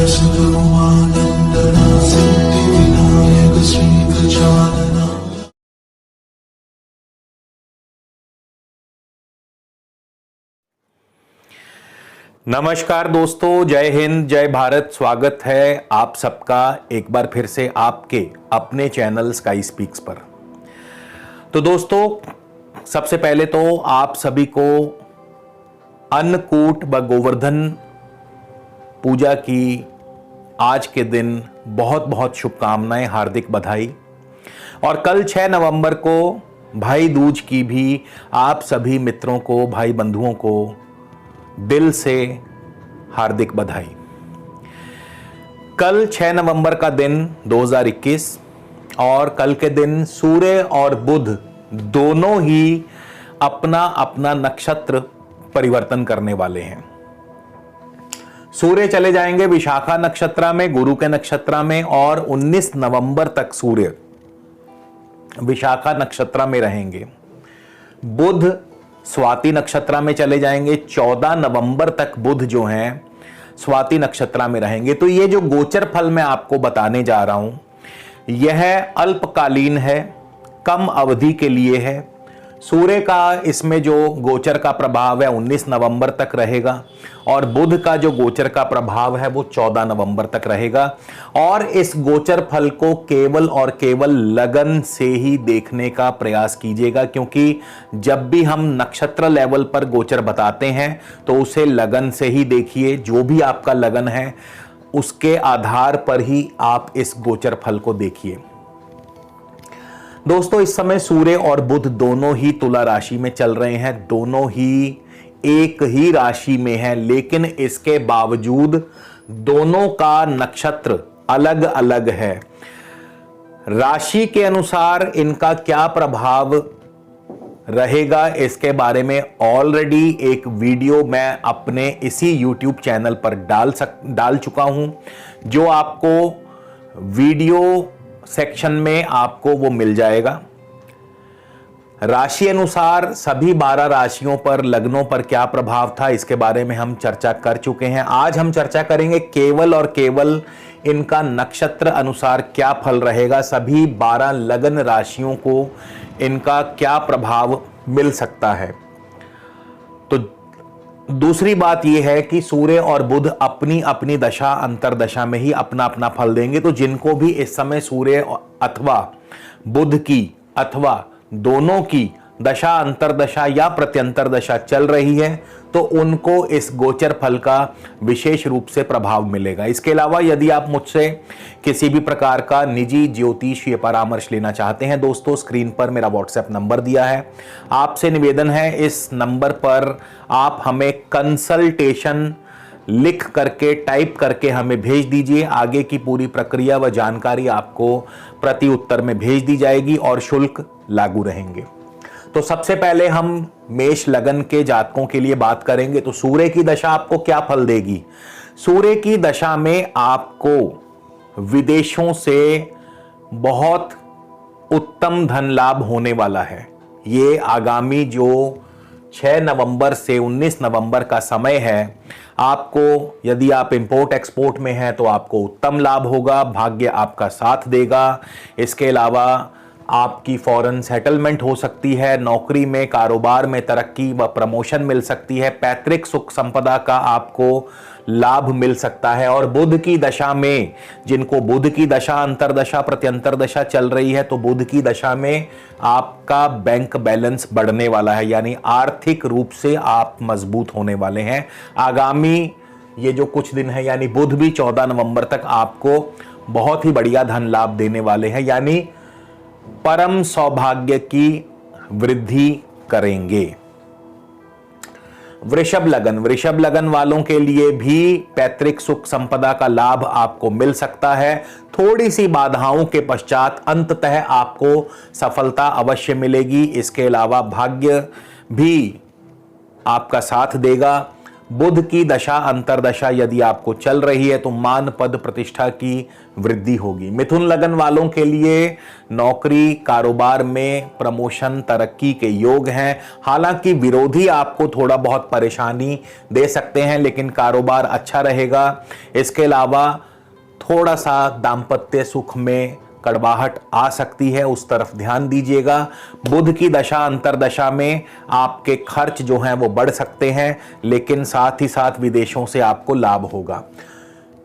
सद्गुरुमानन्दना सिद्धिविनायक श्रीगजानना। नमस्कार दोस्तों, जय हिंद, जय भारत। स्वागत है आप सबका एक बार फिर से आपके अपने चैनल स्काई स्पीक्स पर। तो दोस्तों, सबसे पहले तो आप सभी को अन्नकूट व गोवर्धन पूजा की आज के दिन बहुत बहुत शुभकामनाएं, हार्दिक बधाई। और कल 6 नवंबर को भाई दूज की भी आप सभी मित्रों को, भाई बंधुओं को दिल से हार्दिक बधाई। कल 6 नवंबर का दिन 2021 और कल के दिन सूर्य और बुध दोनों ही अपना अपना नक्षत्र परिवर्तन करने वाले हैं। सूर्य चले जाएंगे विशाखा नक्षत्र में, गुरु के नक्षत्र में, और 19 नवंबर तक सूर्य विशाखा नक्षत्र में रहेंगे। बुध स्वाति नक्षत्र में चले जाएंगे। 14 नवंबर तक बुध जो हैं स्वाति नक्षत्र में रहेंगे। तो ये जो गोचर फल मैं आपको बताने जा रहा हूं, यह अल्पकालीन है, कम अवधि के लिए है। सूर्य का इसमें जो गोचर का प्रभाव है 19 नवंबर तक रहेगा और बुध का जो गोचर का प्रभाव है वो 14 नवंबर तक रहेगा। और इस गोचर फल को केवल और केवल लगन से ही देखने का प्रयास कीजिएगा, क्योंकि जब भी हम नक्षत्र लेवल पर गोचर बताते हैं तो उसे लगन से ही देखिए। जो भी आपका लगन है उसके आधार पर ही आप इस गोचर फल को देखिए। दोस्तों, इस समय सूर्य और बुध दोनों ही तुला राशि में चल रहे हैं, दोनों ही एक ही राशि में हैं, लेकिन इसके बावजूद दोनों का नक्षत्र अलग अलग है। राशि के अनुसार इनका क्या प्रभाव रहेगा इसके बारे में ऑलरेडी एक वीडियो मैं अपने इसी YouTube चैनल पर डाल चुका हूं, जो आपको वीडियो सेक्शन में आपको वो मिल जाएगा। राशि अनुसार सभी 12 राशियों पर, लग्नों पर क्या प्रभाव था इसके बारे में हम चर्चा कर चुके हैं। आज हम चर्चा करेंगे केवल और केवल इनका नक्षत्र अनुसार क्या फल रहेगा, सभी 12 लग्न राशियों को इनका क्या प्रभाव मिल सकता है। तो दूसरी बात यह है कि सूर्य और बुध अपनी अपनी दशा अंतरदशा में ही अपना अपना फल देंगे। तो जिनको भी इस समय सूर्य अथवा बुध की अथवा दोनों की दशा अंतरदशा या प्रत्यंतर दशा चल रही है तो उनको इस गोचर फल का विशेष रूप से प्रभाव मिलेगा। इसके अलावा यदि आप मुझसे किसी भी प्रकार का निजी ज्योतिषीय परामर्श लेना चाहते हैं, दोस्तों स्क्रीन पर मेरा व्हाट्सएप नंबर दिया है। आपसे निवेदन है, इस नंबर पर आप हमें कंसल्टेशन लिख करके, टाइप करके हमें भेज दीजिए। आगे की पूरी प्रक्रिया व जानकारी आपको प्रति उत्तर में भेज दी जाएगी और शुल्क लागू रहेंगे। तो सबसे पहले हम मेष लगन के जातकों के लिए बात करेंगे। तो सूर्य की दशा आपको क्या फल देगी? सूर्य की दशा में आपको विदेशों से बहुत उत्तम धन लाभ होने वाला है। ये आगामी जो 6 नवंबर से 19 नवंबर का समय है, आपको यदि आप इंपोर्ट एक्सपोर्ट में हैं तो आपको उत्तम लाभ होगा, भाग्य आपका साथ देगा। इसके अलावा आपकी फॉरेन सेटलमेंट हो सकती है, नौकरी में, कारोबार में तरक्की व प्रमोशन मिल सकती है, पैतृक सुख संपदा का आपको लाभ मिल सकता है। और बुध की दशा में, जिनको बुध की दशा अंतरदशा प्रत्यंतर दशा चल रही है, तो बुध की दशा में आपका बैंक बैलेंस बढ़ने वाला है, यानी आर्थिक रूप से आप मजबूत होने वाले हैं। आगामी ये जो कुछ दिन है, यानी बुध भी 14 नवंबर तक आपको बहुत ही बढ़िया धन लाभ देने वाले हैं, यानी परम सौभाग्य की वृद्धि करेंगे। वृषभ लगन वालों के लिए भी पैतृक सुख संपदा का लाभ आपको मिल सकता है। थोड़ी सी बाधाओं के पश्चात अंततः आपको सफलता अवश्य मिलेगी। इसके अलावा भाग्य भी आपका साथ देगा। बुध की दशा अंतरदशा यदि आपको चल रही है तो मान पद प्रतिष्ठा की वृद्धि होगी। मिथुन लगन वालों के लिए नौकरी कारोबार में प्रमोशन तरक्की के योग हैं। हालांकि विरोधी आपको थोड़ा बहुत परेशानी दे सकते हैं, लेकिन कारोबार अच्छा रहेगा। इसके अलावा थोड़ा सा दाम्पत्य सुख में कड़वाहट आ सकती है, उस तरफ ध्यान दीजिएगा। बुध की दशा अंतरदशा में आपके खर्च जो हैं वो बढ़ सकते हैं, लेकिन साथ ही साथ विदेशों से आपको लाभ होगा।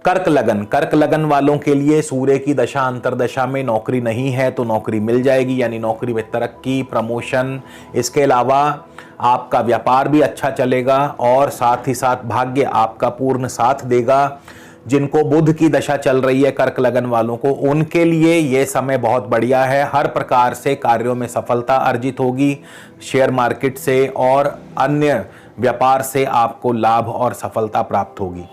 कर्क लगन वालों के लिए सूर्य की दशा अंतरदशा में नौकरी नहीं है तो नौकरी मिल जाएगी, यानी नौकरी में तरक्की, प्रमोशन। इसके अलावा आपका व्यापार भी अच्छा चलेगा और साथ ही साथ भाग्य आपका पूर्ण साथ देगा। जिनको बुध की दशा चल रही है कर्क लगन वालों को, उनके लिए यह समय बहुत बढ़िया है। हर प्रकार से कार्यों में सफलता अर्जित होगी। शेयर मार्केट से और अन्य व्यापार से आपको लाभ और सफलता प्राप्त होगी।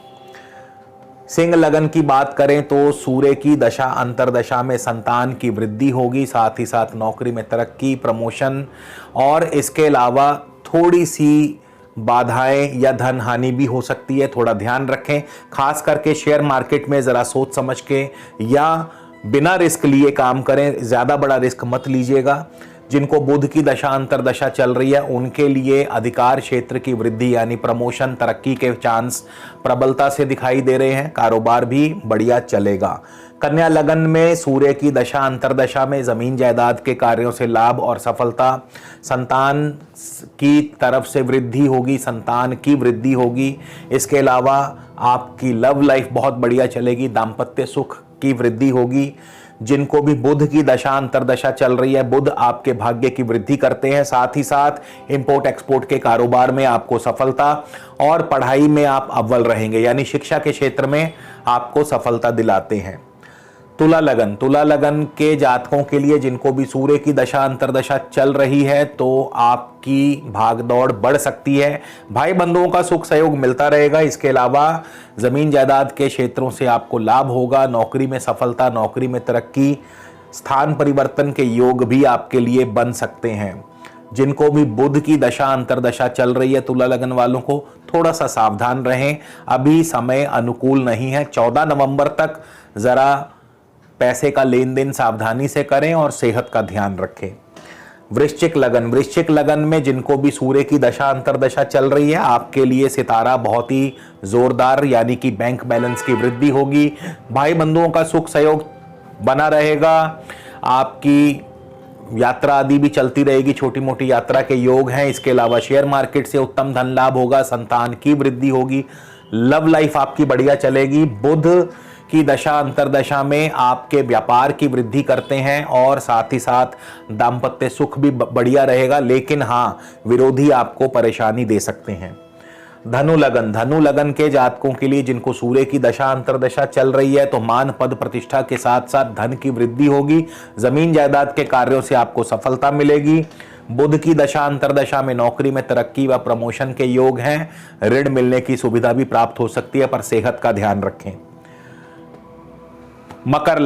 सिंह लगन की बात करें तो सूर्य की दशा अंतरदशा में संतान की वृद्धि होगी, साथ ही साथ नौकरी में तरक्की, प्रमोशन और इसके अलावा थोड़ी सी बाधाएं या धन हानि भी हो सकती है, थोड़ा ध्यान रखें। खास करके शेयर मार्केट में जरा सोच समझ के या बिना रिस्क लिए काम करें, ज्यादा बड़ा रिस्क मत लीजिएगा। जिनको बुध की दशा अंतरदशा चल रही है उनके लिए अधिकार क्षेत्र की वृद्धि यानी प्रमोशन तरक्की के चांस प्रबलता से दिखाई दे रहे हैं। कारोबार भी बढ़िया चलेगा। कन्या लगन में सूर्य की दशा अंतरदशा में जमीन जायदाद के कार्यों से लाभ और सफलता, संतान की तरफ से वृद्धि होगी, संतान की वृद्धि होगी। इसके अलावा आपकी लव लाइफ बहुत बढ़िया चलेगी, दाम्पत्य सुख की वृद्धि होगी। जिनको भी बुध की दशा अंतरदशा चल रही है, बुध आपके भाग्य की वृद्धि करते हैं। साथ ही साथ इंपोर्ट एक्सपोर्ट के कारोबार में आपको सफलता और पढ़ाई में आप अव्वल रहेंगे, यानी शिक्षा के क्षेत्र में आपको सफलता दिलाते हैं। तुला लगन के जातकों के लिए जिनको भी सूर्य की दशा अंतरदशा चल रही है तो आपकी भागदौड़ बढ़ सकती है। भाई बंधुओं का सुख सहयोग मिलता रहेगा। इसके अलावा जमीन जायदाद के क्षेत्रों से आपको लाभ होगा। नौकरी में सफलता, नौकरी में तरक्की, स्थान परिवर्तन के योग भी आपके लिए बन सकते हैं। जिनको भी बुध की दशा अंतरदशा चल रही है तुला लगन वालों को थोड़ा सा सावधान रहें, अभी समय अनुकूल नहीं है। 14 नवंबर तक जरा पैसे का लेन देन सावधानी से करें और सेहत का ध्यान रखें। वृश्चिक लगन में जिनको भी सूर्य की दशा अंतरदशा चल रही है आपके लिए सितारा बहुत ही जोरदार, यानी कि बैंक बैलेंस की वृद्धि होगी। भाई बंधुओं का सुख सहयोग बना रहेगा। आपकी यात्रा आदि भी चलती रहेगी, छोटी मोटी यात्रा के योग हैं। इसके अलावा शेयर मार्केट से उत्तम धन लाभ होगा, संतान की वृद्धि होगी, लव लाइफ आपकी बढ़िया चलेगी। बुध की दशा अंतरदशा में आपके व्यापार की वृद्धि करते हैं और साथ ही साथ दाम्पत्य सुख भी बढ़िया रहेगा, लेकिन हाँ विरोधी आपको परेशानी दे सकते हैं। धनु लगन के जातकों के लिए जिनको सूर्य की दशा अंतरदशा चल रही है तो मान पद प्रतिष्ठा के साथ साथ धन की वृद्धि होगी। जमीन जायदाद के कार्यों से आपको सफलता मिलेगी। बुध की दशा अंतरदशा में नौकरी में तरक्की व प्रमोशन के योग हैं। ऋण मिलने की सुविधा भी प्राप्त हो सकती है, पर सेहत का ध्यान रखें। मकर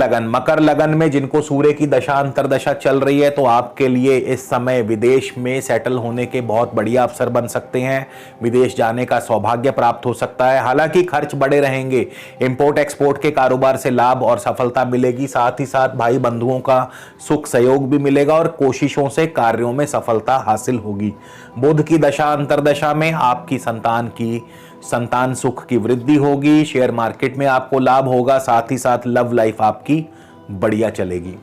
लगन में जिनको सूर्य की दशा अंतरदशा चल रही है तो आपके लिए इस समय विदेश में सेटल होने के बहुत बढ़िया अवसर बन सकते हैं। विदेश जाने का सौभाग्य प्राप्त हो सकता है। हालांकि खर्च बढ़े रहेंगे। इंपोर्ट एक्सपोर्ट के कारोबार से लाभ और सफलता मिलेगी। साथ ही साथ भाई बंधुओं का सुख सहयोग भी मिलेगा और कोशिशों से कार्यों में सफलता हासिल होगी। बुध की दशा अंतरदशा में आपकी संतान सुख की वृद्धि होगी। शेयर मार्केट में आपको लाभ होगा। साथ ही साथ लव लाइफ आपकी बढ़िया चलेगी।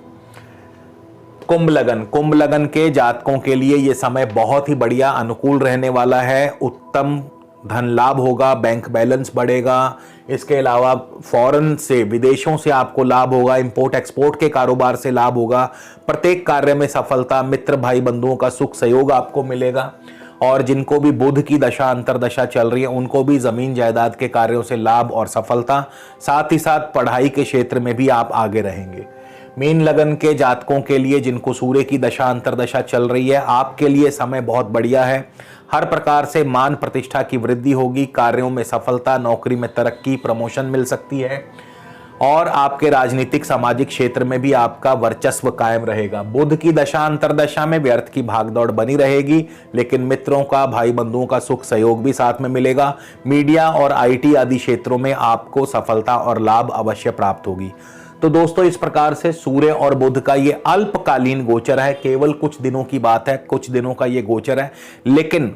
कुंभ लगन के जातकों के लिए यह समय बहुत ही बढ़िया अनुकूल रहने वाला है। उत्तम धन लाभ होगा, बैंक बैलेंस बढ़ेगा। इसके अलावा फॉरेन से, विदेशों से आपको लाभ होगा। इंपोर्ट एक्सपोर्ट के कारोबार से लाभ होगा। प्रत्येक कार्य में सफलता, मित्र भाई बंधुओं का सुख सहयोग आपको मिलेगा। और जिनको भी बुध की दशा अंतरदशा चल रही है उनको भी जमीन जायदाद के कार्यों से लाभ और सफलता, साथ ही साथ पढ़ाई के क्षेत्र में भी आप आगे रहेंगे। मीन लगन के जातकों के लिए जिनको सूर्य की दशा अंतरदशा चल रही है आपके लिए समय बहुत बढ़िया है। हर प्रकार से मान प्रतिष्ठा की वृद्धि होगी। कार्यों में सफलता, नौकरी में तरक्की, प्रमोशन मिल सकती है। और आपके राजनीतिक सामाजिक क्षेत्र में भी आपका वर्चस्व कायम रहेगा। बुध की दशा अंतरदशा में व्यर्थ की भागदौड़ बनी रहेगी, लेकिन मित्रों का, भाई बंधुओं का सुख सहयोग भी साथ में मिलेगा। मीडिया और आईटी आदि क्षेत्रों में आपको सफलता और लाभ अवश्य प्राप्त होगी। तो दोस्तों, इस प्रकार से सूर्य और बुध का ये अल्पकालीन गोचर है, केवल कुछ दिनों की बात है, कुछ दिनों का ये गोचर है, लेकिन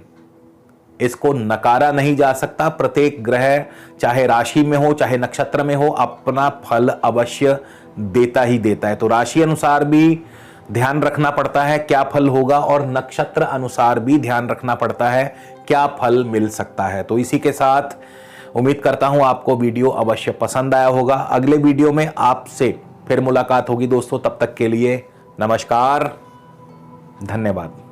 इसको नकारा नहीं जा सकता। प्रत्येक ग्रह चाहे राशि में हो चाहे नक्षत्र में हो, अपना फल अवश्य देता ही देता है। तो राशि अनुसार भी ध्यान रखना पड़ता है क्या फल होगा, और नक्षत्र अनुसार भी ध्यान रखना पड़ता है क्या फल मिल सकता है। तो इसी के साथ उम्मीद करता हूं आपको वीडियो अवश्य पसंद आया होगा। अगले वीडियो में आपसे फिर मुलाकात होगी दोस्तों। तब तक के लिए नमस्कार, धन्यवाद।